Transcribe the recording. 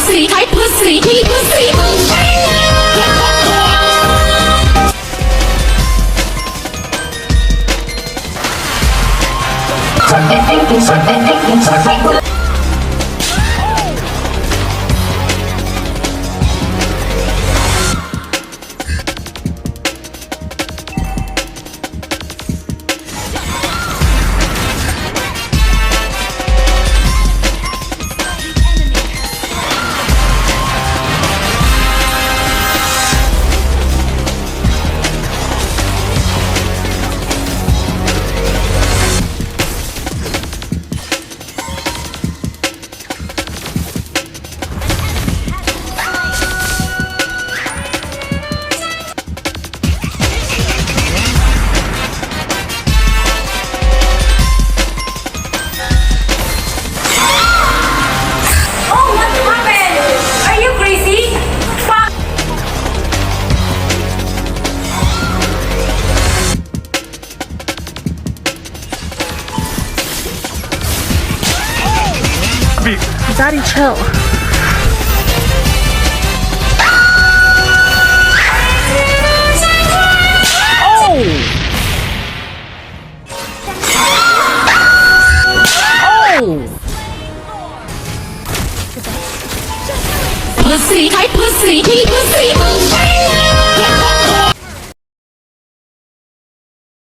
pussy, tight pussy, he pussy. Oh, what happened? Are you crazy? Fuck! Daddy, chill. Pussy, tight pussy, he pussy.